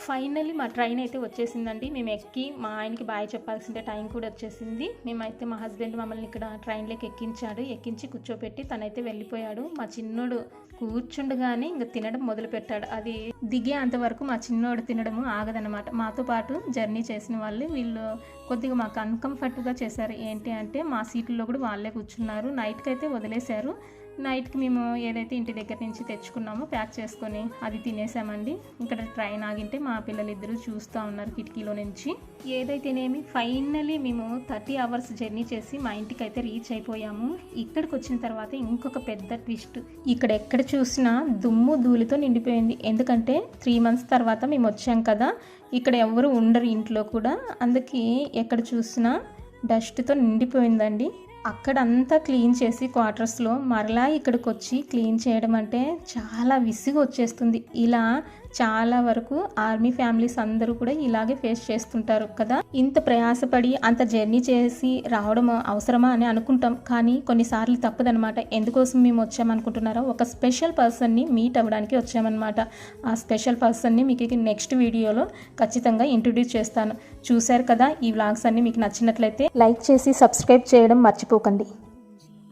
Finally మా train అయితే వచ్చేసిందండి. మేము ఎక్కి మా ఆయనకి బాయ్ చెప్పాల్సిన టైం కూడా వచ్చేసింది. మేమైతే మా హస్బెండ్ మమ్మల్ని ఇక్కడ ట్రైన్లోకి ఎక్కించాడు. ఎక్కించి కూర్చోపెట్టి తనైతే వెళ్ళిపోయాడు. మా చిన్నోడు కూర్చుండగానే ఇంకా తినడం మొదలుపెట్టాడు. అది దిగే అంతవరకు మా చిన్నోడు తినడము ఆగదనమాట. మాతో పాటు జర్నీ చేసిన వీళ్ళు కొద్దిగా మాకు అన్కంఫర్ట్గా చేశారు. ఏంటి అంటే మా సీట్లలో కూడా వాళ్ళే కూర్చున్నారు. నైట్కి అయితే వదిలేశారు. నైట్కి మేము ఏదైతే ఇంటి దగ్గర నుంచి తెచ్చుకున్నామో ప్యాక్ చేసుకొని అది తినేసామండి. ఇక్కడ ట్రైన్ ఆగింటే మా పిల్లలిద్దరూ చూస్తూ ఉన్నారు కిటికీలో నుంచి. ఏదైతేనేమి ఫైనల్లీ మేము 30 hours జర్నీ చేసి మా ఇంటికి అయితే రీచ్ అయిపోయాము. ఇక్కడికి వచ్చిన తర్వాత ఇంకొక పెద్ద ట్విస్ట్, ఇక్కడ ఎక్కడ చూసినా దుమ్ము ధూళితో నిండిపోయింది. ఎందుకంటే 3 months తర్వాత మేము వచ్చాం కదా, ఇక్కడ ఎవరు ఉండరు ఇంట్లో కూడా, అందుకే ఎక్కడ చూసినా డస్ట్తో నిండిపోయిందండి. అక్కడంతా క్లీన్ చేసి క్వార్టర్స్లో మరలా ఇక్కడికి వచ్చి క్లీన్ చేయడం అంటే చాలా విసుగు వచ్చేస్తుంది. ఇలా చాలా వరకు ఆర్మీ ఫ్యామిలీస్ అందరూ కూడా ఇలాగే ఫేస్ చేస్తుంటారు కదా. ఇంత ప్రయాసపడి అంత జర్నీ చేసి రావడం అవసరమా అని అనుకుంటాం, కానీ కొన్నిసార్లు తప్పదనమాట. ఎందుకోసం మేము వచ్చామనుకుంటున్నారో, ఒక స్పెషల్ పర్సన్ని మీట్ అవ్వడానికి వచ్చామన్నమాట. ఆ స్పెషల్ పర్సన్ని మీకు నెక్స్ట్ వీడియోలో ఖచ్చితంగా ఇంట్రొడ్యూస్ చేస్తాను. చూశారు కదా, ఈ వ్లాగ్స్ అన్ని మీకు నచ్చినట్లయితే లైక్ చేసి సబ్స్క్రైబ్ చేయడం మర్చిపోకండి.